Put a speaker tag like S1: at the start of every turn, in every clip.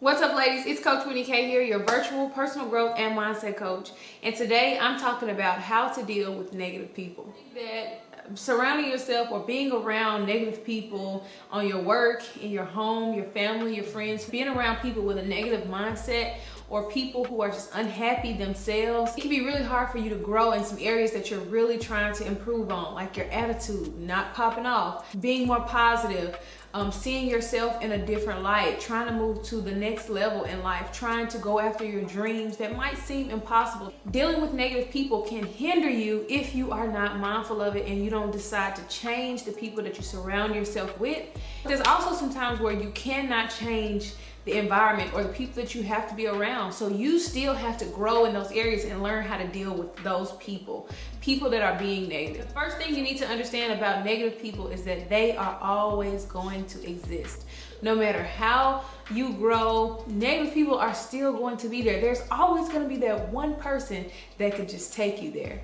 S1: What's up, ladies? It's Coach Winnie K here, your virtual personal growth and mindset coach. And today I'm talking about how to deal with negative people. That surrounding yourself or being around negative people on your work, in your home, your family, your friends, being around people with a negative mindset or people who are just unhappy themselves, it can be really hard for you to grow in some areas that you're really trying to improve on, like your attitude, not popping off, being more positive, seeing yourself in a different light, trying to move to the next level in life, trying to go after your dreams that might seem impossible. Dealing with negative people can hinder you if you are not mindful of it and you don't decide to change the people that you surround yourself with. There's also some times where you cannot change the environment or the people that you have to be around. So you still have to grow in those areas and learn how to deal with those people that are being negative. The first thing you need to understand about negative people is that they are always going to exist. No matter how you grow, negative people are still going to be there. There's always going to be that one person that could just take you there.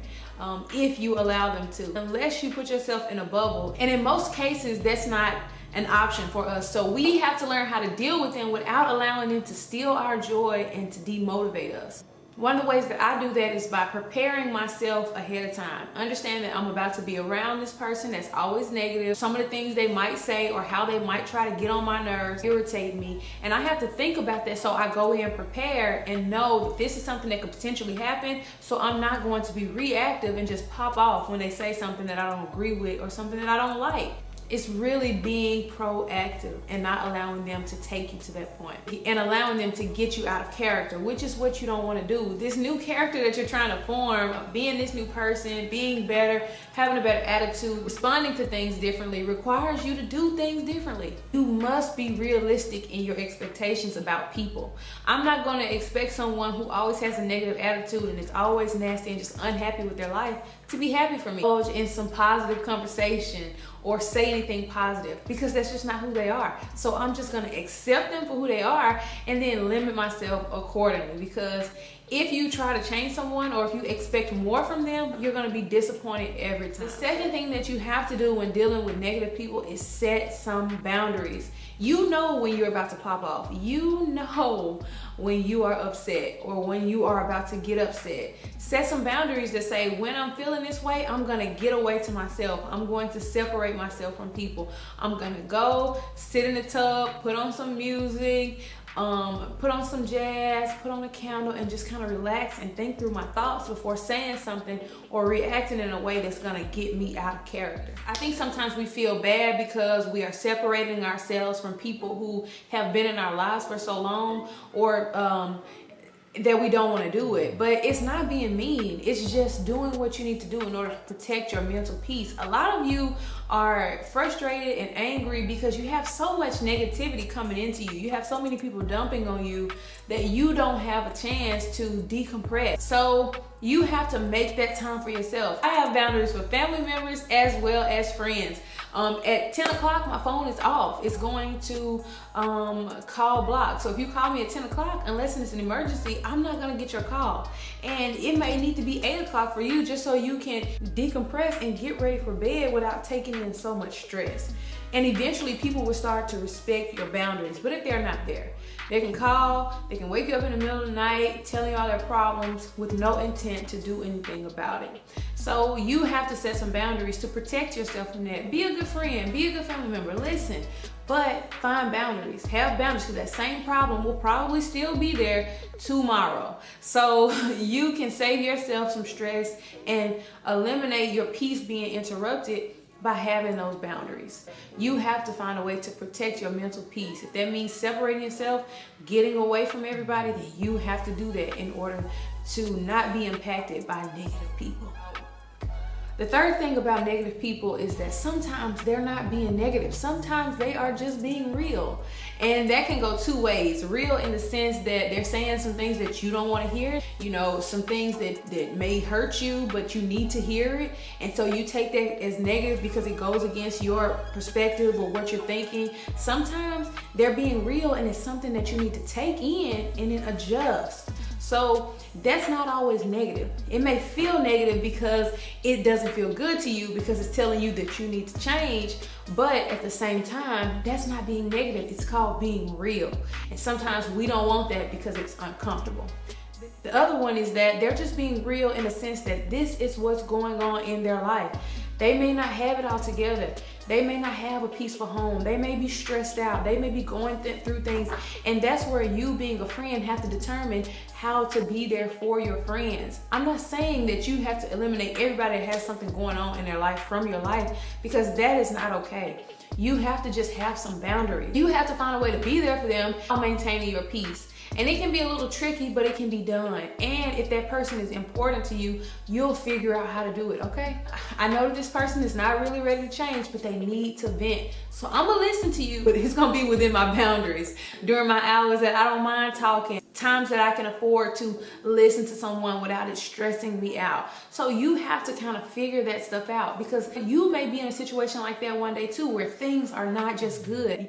S1: If you allow them to, unless you put yourself in a bubble. And in most cases, that's not an option for us. So we have to learn how to deal with them without allowing them to steal our joy and to demotivate us. One of the ways that I do that is by preparing myself ahead of time. Understand that I'm about to be around this person that's always negative. Some of the things they might say or how they might try to get on my nerves, irritate me. And I have to think about that, so I go in prepared and know that this is something that could potentially happen. So I'm not going to be reactive and just pop off when they say something that I don't agree with or something that I don't like. It's really being proactive and not allowing them to take you to that point and allowing them to get you out of character, which is what you don't want to do. This new character that you're trying to form, being this new person, being better, having a better attitude, responding to things differently requires you to do things differently. You must be realistic in your expectations about people. I'm not going to expect someone who always has a negative attitude and is always nasty and just unhappy with their life to be happy for me. Indulge in some positive conversation or say anything positive, because that's just not who they are. So I'm just gonna accept them for who they are and then limit myself accordingly, because if you try to change someone or if you expect more from them, you're gonna be disappointed every time. The second thing that you have to do when dealing with negative people is set some boundaries. You know when you're about to pop off. You know when you are upset or when you are about to get upset. Set some boundaries that say, when I'm feeling this way, I'm gonna get away to myself. I'm going to separate myself from people. I'm gonna go sit in the tub, put on some music, put on some jazz, put on a candle, and just kind of relax and think through my thoughts before saying something or reacting in a way that's gonna get me out of character. I think sometimes we feel bad because we are separating ourselves from people who have been in our lives for so long, or that we don't want to do it. But it's not being mean. It's just doing what you need to do in order to protect your mental peace. A lot of you are frustrated and angry because you have so much negativity coming into you. You have so many people dumping on you that you don't have a chance to decompress. So you have to make that time for yourself. I have boundaries for family members as well as friends. At 10 o'clock, my phone is off. It's going to call block. So if you call me at 10 o'clock, unless it's an emergency, I'm not gonna get your call. And it may need to be 8 o'clock for you just so you can decompress and get ready for bed without taking in so much stress. And eventually people will start to respect your boundaries. But if they're not there, they can call, they can wake you up in the middle of the night, telling you all their problems with no intent to do anything about it. So you have to set some boundaries to protect yourself from that. Be a good friend, be a good family member, listen, but find boundaries, have boundaries, because that same problem will probably still be there tomorrow. So you can save yourself some stress and eliminate your peace being interrupted by having those boundaries. You have to find a way to protect your mental peace. If that means separating yourself, getting away from everybody, then you have to do that in order to not be impacted by negative people. The third thing about negative people is that sometimes they're not being negative. Sometimes they are just being real. And that can go two ways. Real in the sense that they're saying some things that you don't want to hear. You know, some things that may hurt you, but you need to hear it. And so you take that as negative because it goes against your perspective or what you're thinking. Sometimes they're being real and it's something that you need to take in and then adjust. So that's not always negative. It may feel negative because it doesn't feel good to you, because it's telling you that you need to change. But at the same time, that's not being negative. It's called being real. And sometimes we don't want that because it's uncomfortable. The other one is that they're just being real in the sense that this is what's going on in their life. They may not have it all together. They may not have a peaceful home. They may be stressed out. They may be going through things. And that's where you, being a friend, have to determine how to be there for your friends. I'm not saying that you have to eliminate everybody that has something going on in their life from your life, because that is not okay. You have to just have some boundaries. You have to find a way to be there for them while maintaining your peace. And it can be a little tricky, but it can be done. And if that person is important to you, you'll figure out how to do it, okay? I know that this person is not really ready to change, but they need to vent. So I'm gonna listen to you, but it's gonna be within my boundaries. During my hours that I don't mind talking, times that I can afford to listen to someone without it stressing me out. So you have to kind of figure that stuff out, because you may be in a situation like that one day too, where things are not just good.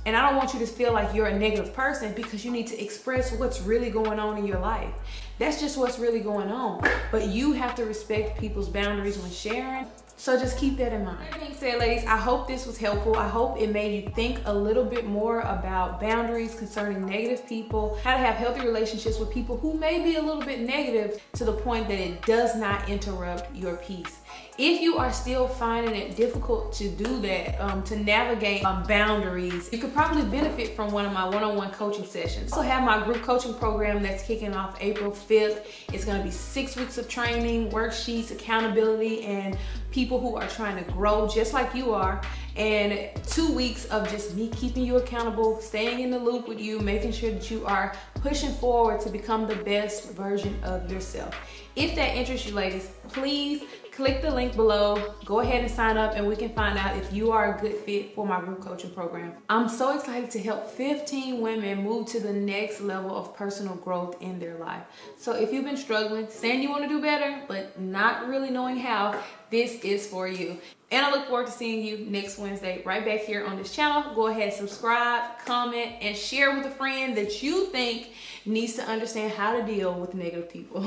S1: And I don't want you to feel like you're a negative person, because you need to express what's really going on in your life. That's just what's really going on. But you have to respect people's boundaries when sharing. So just keep that in mind. That being said, ladies, I hope this was helpful. I hope it made you think a little bit more about boundaries concerning negative people, how to have healthy relationships with people who may be a little bit negative, to the point that it does not interrupt your peace. If you are still finding it difficult to do that, to navigate boundaries, you could probably benefit from one of my one-on-one coaching sessions. I also have my group coaching program that's kicking off April 5th. It's gonna be 6 weeks of training, worksheets, accountability, and people who are trying to grow just like you are, and 2 weeks of just me keeping you accountable, staying in the loop with you, making sure that you are pushing forward to become the best version of yourself. If that interests you, ladies, please click the link below, go ahead and sign up, and we can find out if you are a good fit for my group coaching program. I'm so excited to help 15 women move to the next level of personal growth in their life. So if you've been struggling, saying you want to do better, but not really knowing how, this is for you. And I look forward to seeing you next Wednesday right back here on this channel. Go ahead, subscribe, comment, and share with a friend that you think needs to understand how to deal with negative people.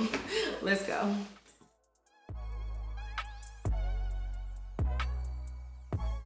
S1: Let's go.